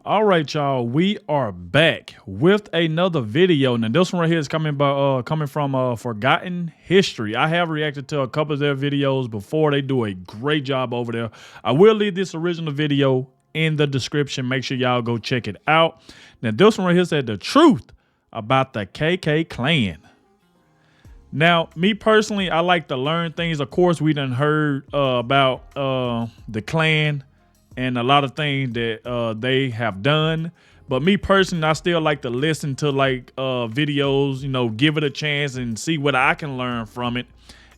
All right, y'all. We are back with another video. Now, this one right here is coming from Forgotten History. I have reacted to a couple of their videos before. They do a great job over there. I will leave this original video in the description. Make sure y'all go check it out. Now, this one right here said the truth about the Klan. Now, me personally, I like to learn things. Of course, we done heard about the Klan and a lot of things that they have done. But me personally, I still like to listen to videos, give it a chance and see what I can learn from it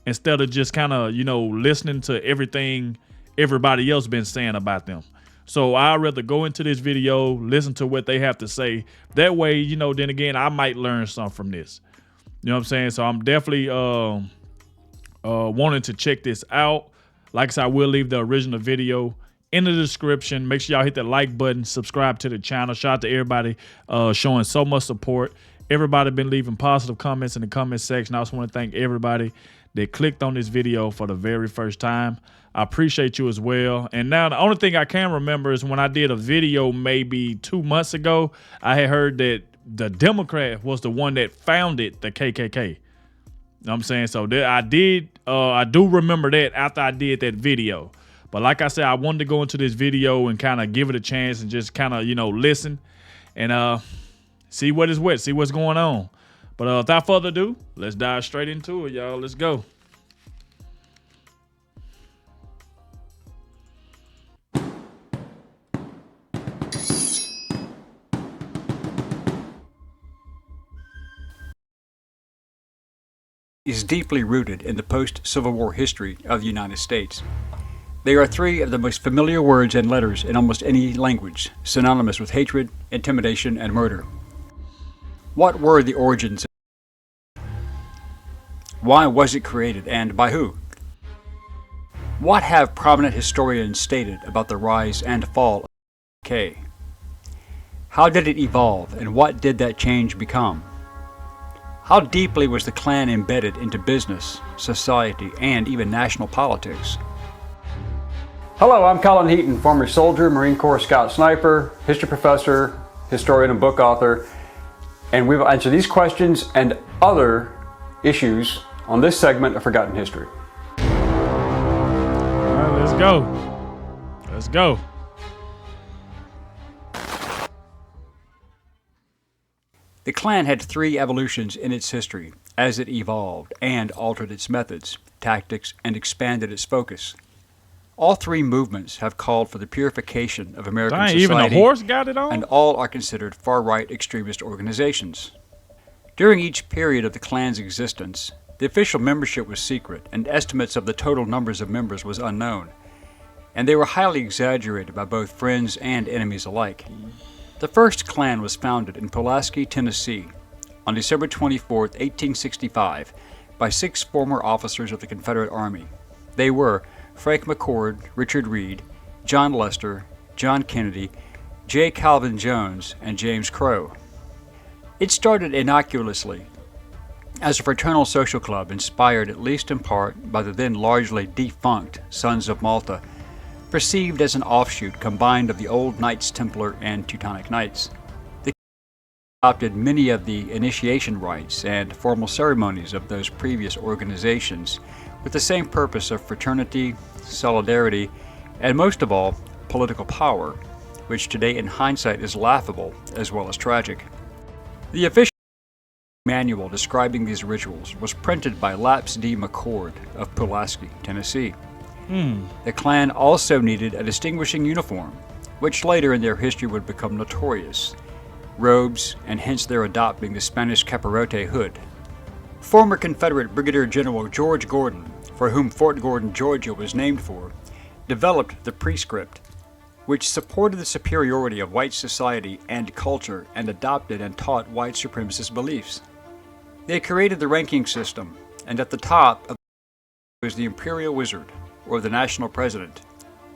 instead of just kind of, listening to everything everybody else been saying about them. So I'd rather go into this video, listen to what they have to say. That way, then again, I might learn something from this. You know what I'm saying? So I'm definitely wanting to check this out. Like I said, I will leave the original video in the description. Make sure y'all hit that like button, subscribe to the channel. Shout out to everybody showing so much support. Everybody been leaving positive comments in the comment section. I also want to thank everybody that clicked on this video for the very first time. I appreciate you as well. And now the only thing I can remember is when I did a video maybe 2 months ago, I had heard that the Democrat was the one that founded the KKK. You know what I'm saying? So I do remember that after I did that video. But like I said, I wanted to go into this video and kind of give it a chance and just kind of, listen and see what is what, see what's going on. But without further ado, let's dive straight into it, y'all. Let's go. Is deeply rooted in the post-Civil War history of the United States. They are three of the most familiar words and letters in almost any language, synonymous with hatred, intimidation, and murder. What were the origins? Why was it created, and by who? What have prominent historians stated about the rise and fall of the KKK? How did it evolve, and what did that change become? How deeply was the Klan embedded into business, society, and even national politics? Hello, I'm Colin Heaton, former soldier, Marine Corps Scout Sniper, history professor, historian, and book author. And we will answer these questions and other issues on this segment of Forgotten History. All right, let's go. Let's go. The Klan had three evolutions in its history as it evolved and altered its methods, tactics, and expanded its focus. All three movements have called for the purification of American society, even a horse got it on? And all are considered far-right extremist organizations. During each period of the Klan's existence, the official membership was secret, and estimates of the total numbers of members was unknown, and they were highly exaggerated by both friends and enemies alike. The first Klan was founded in Pulaski, Tennessee, on December 24, 1865, by 6 former officers of the Confederate Army. They were Frank McCord, Richard Reed, John Lester, John Kennedy, J. Calvin Jones, and James Crow. It started innocuously as a fraternal social club inspired at least in part by the then largely defunct Sons of Malta, perceived as an offshoot combined of the old Knights Templar and Teutonic Knights. The adopted many of the initiation rites and formal ceremonies of those previous organizations with the same purpose of fraternity, solidarity, and most of all, political power, which today in hindsight is laughable as well as tragic. The official manual describing these rituals was printed by Laps D. McCord of Pulaski, Tennessee. The Klan also needed a distinguishing uniform, which later in their history would become notorious: robes, and hence their adopting the Spanish capirote hood. Former Confederate Brigadier General George Gordon, for whom Fort Gordon, Georgia was named for, developed the prescript, which supported the superiority of white society and culture and adopted and taught white supremacist beliefs. They created the ranking system, and at the top was the Imperial Wizard, or the National President.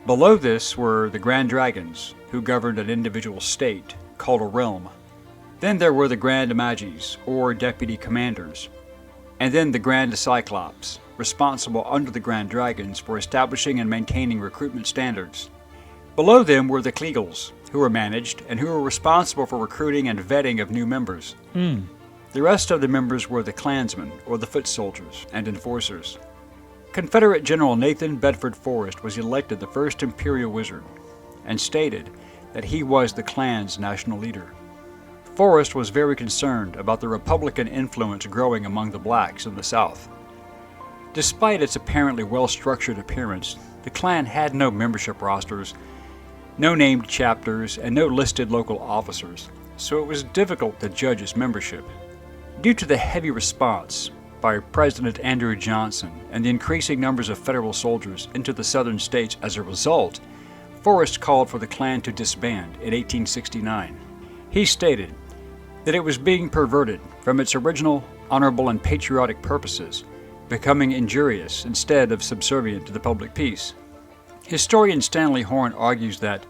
Below this were the Grand Dragons, who governed an individual state, called a realm. Then there were the Grand Magis, or Deputy Commanders. And then the Grand Cyclops, responsible under the Grand Dragons for establishing and maintaining recruitment standards. Below them were the Kliegels, who were managed and who were responsible for recruiting and vetting of new members. The rest of the members were the Klansmen, or the foot soldiers, and enforcers. Confederate General Nathan Bedford Forrest was elected the first Imperial Wizard, and stated that he was the Klan's national leader. Forrest was very concerned about the Republican influence growing among the blacks in the South. Despite its apparently well-structured appearance, the Klan had no membership rosters, no named chapters, and no listed local officers, so it was difficult to judge its membership. Due to the heavy response by President Andrew Johnson and the increasing numbers of federal soldiers into the southern states as a result, Forrest called for the Klan to disband in 1869. He stated that it was being perverted from its original honorable and patriotic purposes, becoming injurious instead of subservient to the public peace. Historian Stanley Horn argues that,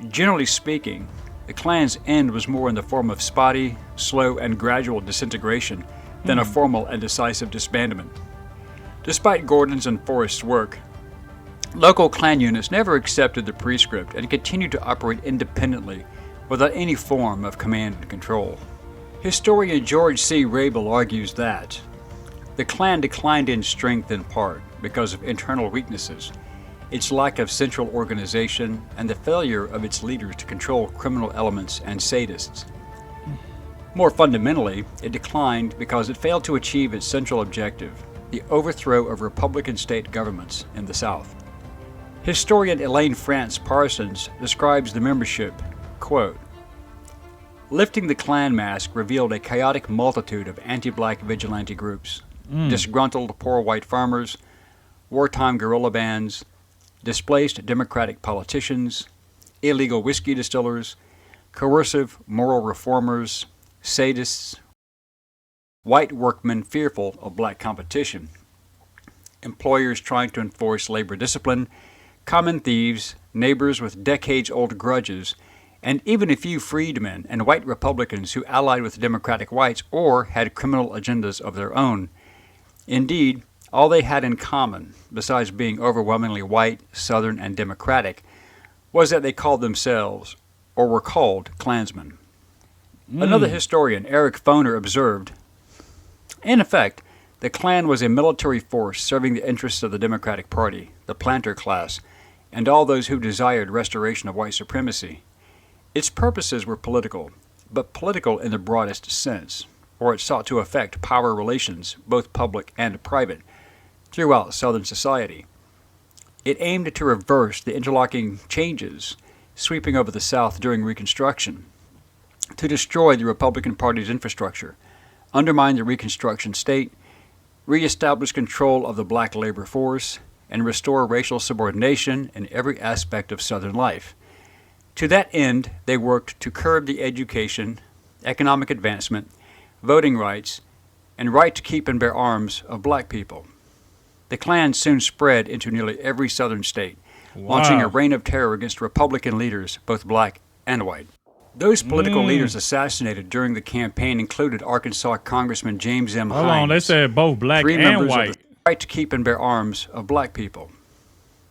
generally speaking, the Klan's end was more in the form of spotty, slow, and gradual disintegration than a formal and decisive disbandment. Despite Gordon's and Forrest's work, local Klan units never accepted the prescript and continued to operate independently without any form of command and control. Historian George C. Rabel argues that the Klan declined in strength in part because of internal weaknesses, its lack of central organization, and the failure of its leaders to control criminal elements and sadists. More fundamentally, it declined because it failed to achieve its central objective, the overthrow of Republican state governments in the South. Historian Elaine France Parsons describes the membership, quote, "Lifting the Klan mask revealed a chaotic multitude of anti-black vigilante groups, disgruntled poor white farmers, wartime guerrilla bands, displaced Democratic politicians, illegal whiskey distillers, coercive moral reformers, sadists, white workmen fearful of black competition, employers trying to enforce labor discipline, common thieves, neighbors with decades-old grudges, and even a few freedmen and white Republicans who allied with Democratic whites or had criminal agendas of their own. Indeed, all they had in common, besides being overwhelmingly white, Southern, and Democratic, was that they called themselves, or were called, Klansmen." Another historian, Eric Foner, observed, "In effect, the Klan was a military force serving the interests of the Democratic Party, the planter class, and all those who desired restoration of white supremacy. Its purposes were political, but political in the broadest sense, for it sought to affect power relations, both public and private, throughout Southern society. It aimed to reverse the interlocking changes sweeping over the South during Reconstruction, to destroy the Republican Party's infrastructure, undermine the Reconstruction state, reestablish control of the black labor force, and restore racial subordination in every aspect of Southern life. To that end, they worked to curb the education, economic advancement, voting rights, and right to keep and bear arms of black people. The Klan soon spread into nearly every Southern state, launching a reign of terror against Republican leaders, both black and white. Those political leaders assassinated during the campaign included Arkansas Congressman James M. Hold Hines, on, they said both black three and members white. of the right to keep and bear arms of black people.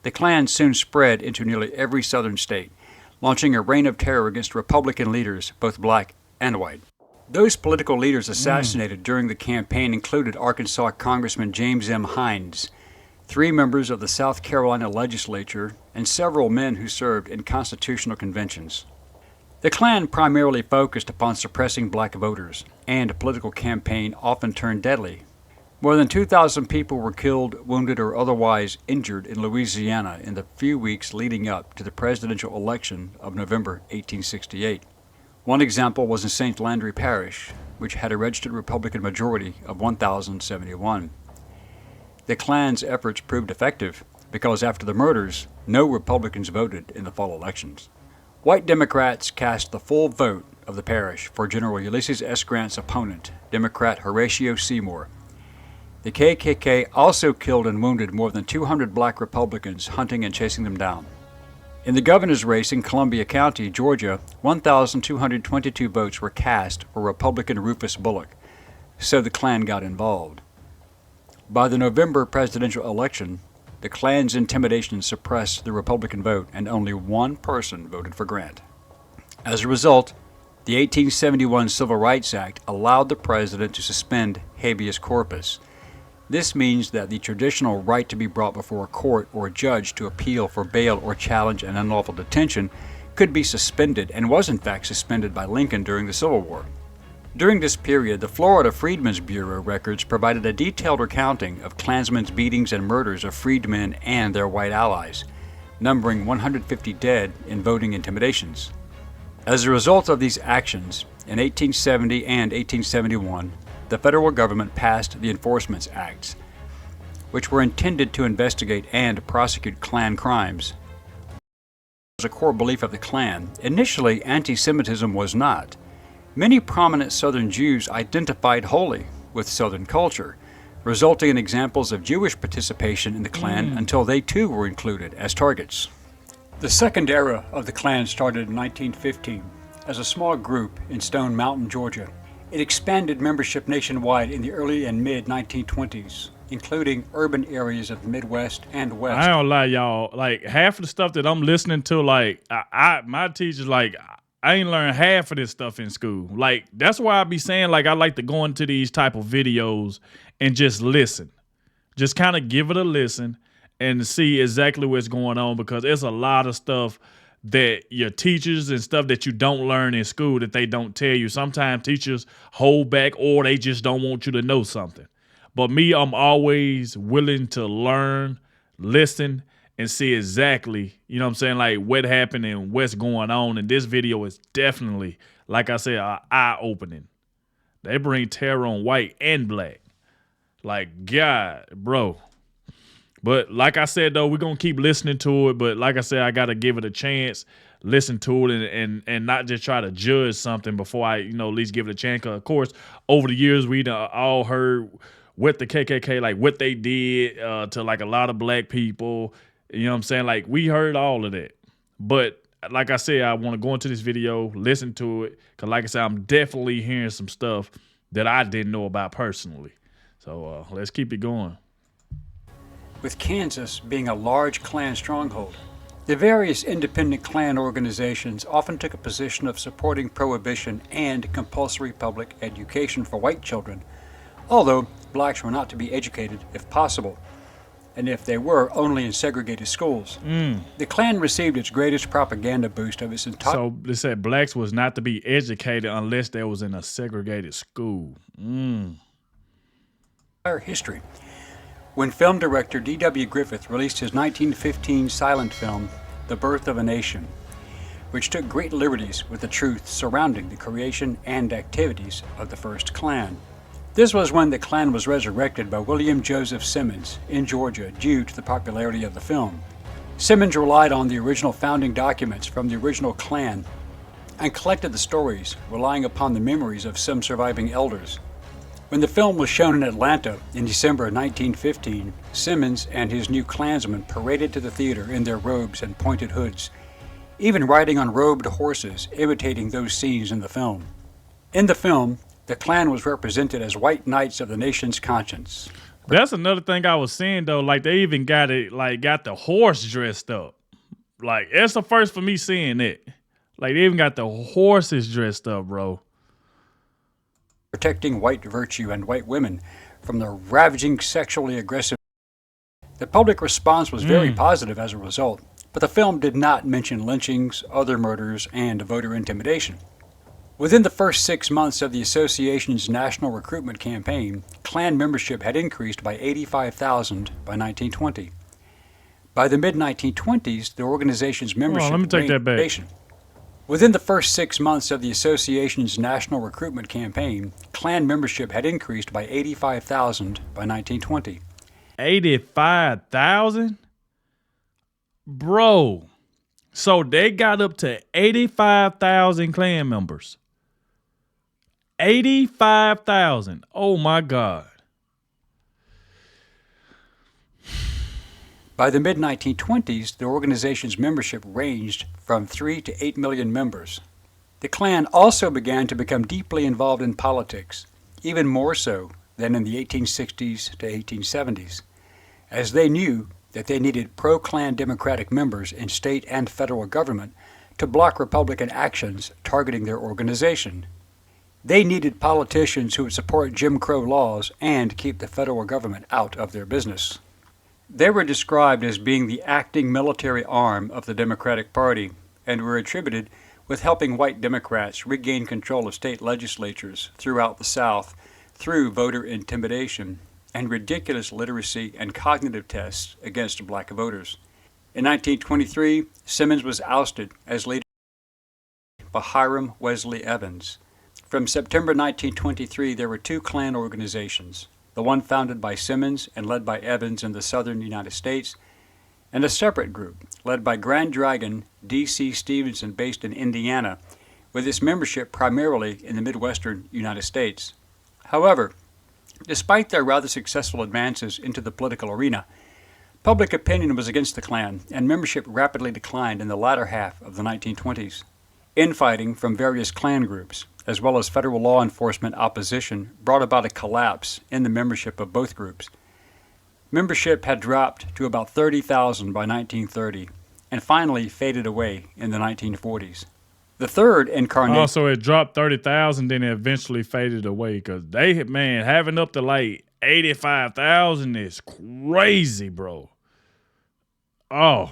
The Klan soon spread into nearly every Southern state, launching a reign of terror against Republican leaders, both black and white. Those political leaders assassinated during the campaign included Arkansas Congressman James M. Hines, three members of the South Carolina legislature, and several men who served in constitutional conventions. The Klan primarily focused upon suppressing black voters, and a political campaign often turned deadly. More than 2,000 people were killed, wounded, or otherwise injured in Louisiana in the few weeks leading up to the presidential election of November 1868. One example was in St. Landry Parish, which had a registered Republican majority of 1,071. The Klan's efforts proved effective because after the murders, no Republicans voted in the fall elections. White Democrats cast the full vote of the parish for General Ulysses S. Grant's opponent, Democrat Horatio Seymour. The KKK also killed and wounded more than 200 black Republicans, hunting and chasing them down. In the governor's race in Columbia County, Georgia, 1,222 votes were cast for Republican Rufus Bullock, so the Klan got involved. By the November presidential election, the Klan's intimidation suppressed the Republican vote, and only one person voted for Grant. As a result, the 1871 Civil Rights Act allowed the president to suspend habeas corpus. This means that the traditional right to be brought before a court or a judge to appeal for bail or challenge an unlawful detention could be suspended, and was in fact suspended by Lincoln during the Civil War. During this period, the Florida Freedmen's Bureau records provided a detailed recounting of Klansmen's beatings and murders of freedmen and their white allies, numbering 150 dead in voting intimidations. As a result of these actions, in 1870 and 1871, the federal government passed the Enforcement Acts, which were intended to investigate and prosecute Klan crimes. As a core belief of the Klan, initially anti-Semitism was not. Many prominent Southern Jews identified wholly with Southern culture, resulting in examples of Jewish participation in the Klan until they too were included as targets. The second era of the Klan started in 1915 as a small group in Stone Mountain, Georgia. It expanded membership nationwide in the early and mid-1920s, including urban areas of the Midwest and West. I don't lie, y'all. Like, half of the stuff that I'm listening to, like, my teacher's like, I ain't learned half of this stuff in school. Like, that's why I be saying, like, I like to go into these type of videos and just listen. Just kind of give it a listen and see exactly what's going on, because there's a lot of stuff that your teachers and stuff that you don't learn in school that they don't tell you. Sometimes teachers hold back, or they just don't want you to know something. But me, I'm always willing to learn, listen, and see exactly, you know what I'm saying, like what happened and what's going on. And this video is definitely, like I said, eye-opening. They bring terror on white and black. Like, God, bro. But like I said, though, we're going to keep listening to it. But like I said, I got to give it a chance, listen to it, and not just try to judge something before I, at least give it a chance. Because, of course, over the years, we all heard what the KKK, like what they did to like a lot of black people. You know what I'm saying? Like, we heard all of that. But like I said, I want to go into this video, listen to it. Because like I said, I'm definitely hearing some stuff that I didn't know about personally. So let's keep it going. With Kansas being a large Klan stronghold, the various independent Klan organizations often took a position of supporting prohibition and compulsory public education for white children, although blacks were not to be educated if possible, and if they were, only in segregated schools. The Klan received its greatest propaganda boost of its entire... So they said blacks was not to be educated unless they was in a segregated school. history. When film director D.W. Griffith released his 1915 silent film, The Birth of a Nation, which took great liberties with the truth surrounding the creation and activities of the first Klan. This was when the Klan was resurrected by William Joseph Simmons in Georgia due to the popularity of the film. Simmons relied on the original founding documents from the original Klan and collected the stories, relying upon the memories of some surviving elders. When the film was shown in Atlanta in December of 1915, Simmons and his new Klansmen paraded to the theater in their robes and pointed hoods, even riding on robed horses, imitating those scenes in the film. In the film, the Klan was represented as white knights of the nation's conscience. That's another thing I was seeing, though. Like, they even got the horse dressed up. Like, it's the first for me seeing it. Like, they even got the horses dressed up, bro. Protecting white virtue and white women from the ravaging sexually aggressive. The public response was very positive as a result, but the film did not mention lynchings, other murders, and voter intimidation. Within the first 6 months of the association's national recruitment campaign, Klan membership had increased by 85,000 by 1920. By the mid-1920s, the organization's membership let me take that back. Within the first 6 months of the association's national recruitment campaign, Klan membership had increased by 85,000 by 1920. 85,000? Bro. So they got up to 85,000 Klan members. 85,000. Oh my God. By the mid-1920s, the organization's membership ranged from 3 to 8 million members. The Klan also began to become deeply involved in politics, even more so than in the 1860s to 1870s, as they knew that they needed pro-Klan Democratic members in state and federal government to block Republican actions targeting their organization. They needed politicians who would support Jim Crow laws and keep the federal government out of their business. They were described as being the acting military arm of the Democratic Party and were attributed with helping white Democrats regain control of state legislatures throughout the South through voter intimidation and ridiculous literacy and cognitive tests against black voters. In 1923, Simmons was ousted as leader by Hiram Wesley Evans. From September 1923, there were two Klan organizations, the one founded by Simmons and led by Evans in the southern United States, and a separate group led by Grand Dragon D.C. Stevenson based in Indiana, with its membership primarily in the Midwestern United States. However, despite their rather successful advances into the political arena, public opinion was against the Klan, and membership rapidly declined in the latter half of the 1920s. Infighting from various Klan groups, as well as federal law enforcement opposition, brought about a collapse in the membership of both groups. Membership had dropped to about 30,000 by 1930, and finally faded away in the 1940s. The third incarnation... Also, it dropped 30,000, then it eventually faded away, because having up to like 85,000 is crazy, bro. Oh.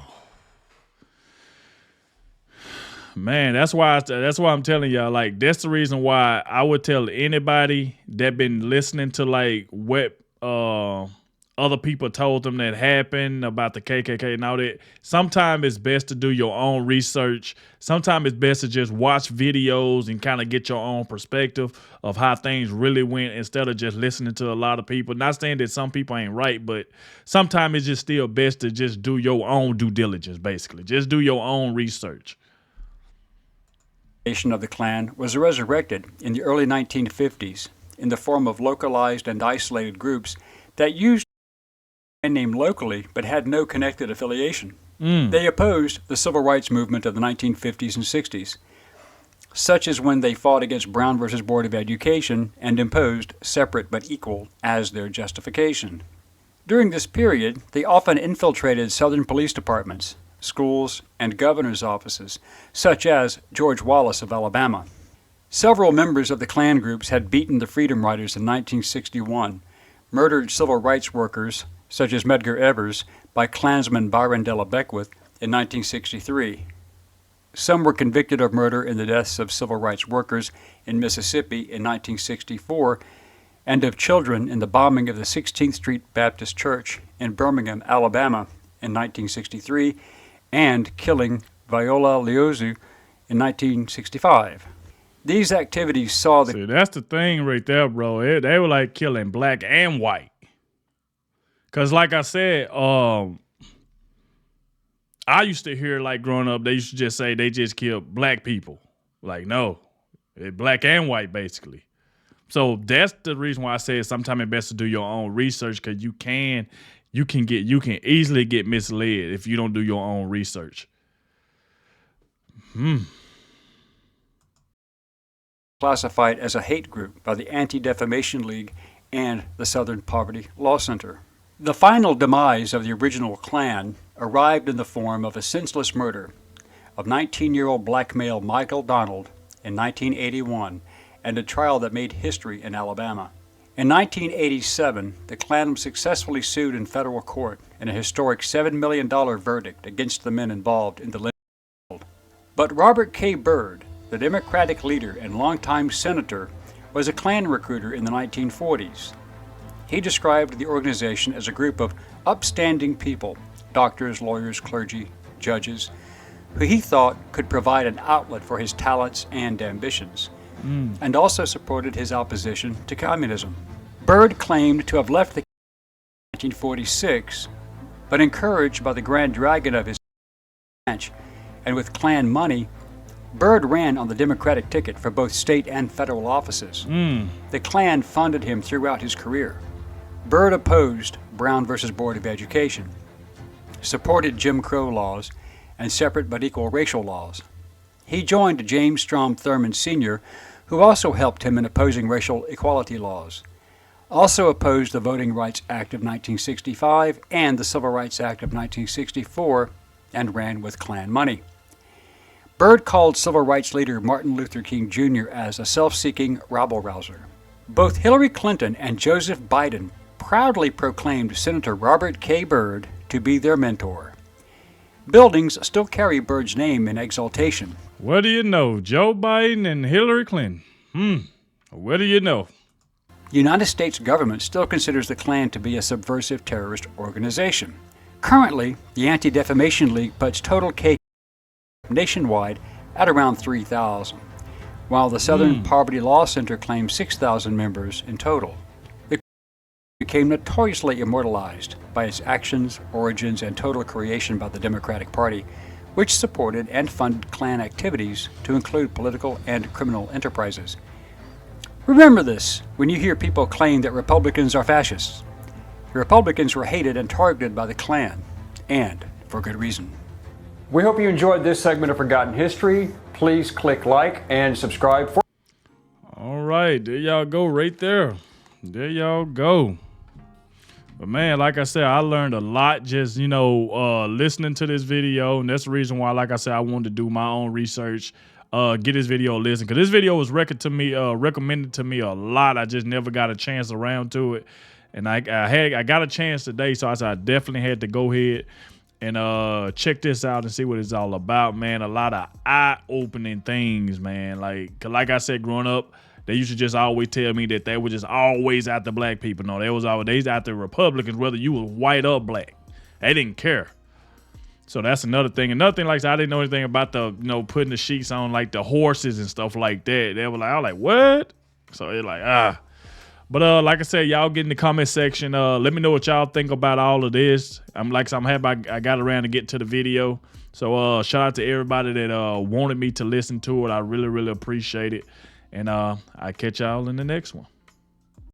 Man, that's why I'm telling y'all, like, that's the reason why I would tell anybody that been listening to like what other people told them that happened about the KKK and all that. Sometimes it's best to do your own research. Sometimes it's best to just watch videos and kind of get your own perspective of how things really went instead of just listening to a lot of people. Not saying that some people ain't right, but sometimes it's just still best to just do your own due diligence, basically. Just do your own research. Of the Klan was resurrected in the early 1950s in the form of localized and isolated groups that used a name locally but had no connected affiliation. They opposed the civil rights movement of the 1950s and 60s, such as when they fought against Brown versus Board of Education and imposed separate but equal as their justification. During this period, they often infiltrated Southern police departments, schools, and governor's offices, such as George Wallace of Alabama. Several members of the Klan groups had beaten the Freedom Riders in 1961, murdered civil rights workers, such as Medgar Evers, by Klansman Byron Della Beckwith in 1963. Some were convicted of murder in the deaths of civil rights workers in Mississippi in 1964, and of children in the bombing of the 16th Street Baptist Church in Birmingham, Alabama in 1963, and killing Viola Liuzzi in 1965. These activities saw the... See, that's the thing right there, bro. They were like killing black and white. Because like I said, I used to hear, like, growing up, they used to just say they just killed black people. Like, no, it's black and white, basically. So that's the reason why I say sometimes it's best to do your own research, because you can easily get misled if you don't do your own research. Classified as a hate group by the Anti-Defamation League and the Southern Poverty Law Center. The final demise of the original Klan arrived in the form of a senseless murder of 19-year-old black male Michael Donald in 1981 and a trial that made history in Alabama. In 1987, the Klan was successfully sued in federal court in a historic $7 million verdict against the men involved in the lynching. But Robert K. Byrd, the Democratic leader and longtime senator, was a Klan recruiter in the 1940s. He described the organization as a group of upstanding people, doctors, lawyers, clergy, judges, who he thought could provide an outlet for his talents and ambitions, and also supported his opposition to communism. Byrd claimed to have left the in 1946, but encouraged by the Grand Dragon of his branch and with Klan money, Byrd ran on the Democratic ticket for both state and federal offices. The Klan funded him throughout his career. Byrd opposed Brown versus Board of Education, supported Jim Crow laws, and separate but equal racial laws. He joined James Strom Thurmond Sr., who also helped him in opposing racial equality laws, also opposed the Voting Rights Act of 1965 and the Civil Rights Act of 1964, and ran with Klan money. Byrd called civil rights leader Martin Luther King Jr. as a self-seeking rabble-rouser. Both Hillary Clinton and Joseph Biden proudly proclaimed Senator Robert K. Byrd to be their mentor. Buildings still carry Byrd's name in exaltation. What do you know? Joe Biden and Hillary Clinton. What do you know? United States government still considers the Klan to be a subversive terrorist organization. Currently, the Anti-Defamation League puts total K nationwide at around 3,000, while the Southern Poverty Law Center claims 6,000 members in total. The became notoriously immortalized by its actions, origins, and total creation by the Democratic Party, which supported and funded Klan activities to include political and criminal enterprises. Remember this when you hear people claim that Republicans are fascists. The Republicans were hated and targeted by the Klan, and for good reason. We hope you enjoyed this segment of Forgotten History. Please click like and subscribe for. All right, there y'all go right there. There y'all go. But man, like I said, I learned a lot just, listening to this video. And that's the reason why, like I said, I wanted to do my own research, get this video listened. Because this video was recommended to me a lot. I just never got a chance around to it. And I got a chance today, so I said I definitely had to go ahead and check this out and see what it's all about, man. A lot of eye-opening things, man. Like I said, growing up, they used to just always tell me that they were just always after black people. No, they was after Republicans, whether you was white or black. They didn't care. So that's another thing. Another thing, like I said, I didn't know anything about the, putting the sheets on like the horses and stuff like that. They were like, I was like, what? So it's like, But like I said, y'all get in the comment section. Let me know what y'all think about all of this. I'm happy I got around to get to the video. So shout out to everybody that wanted me to listen to it. I really, really appreciate it. And I catch y'all in the next one.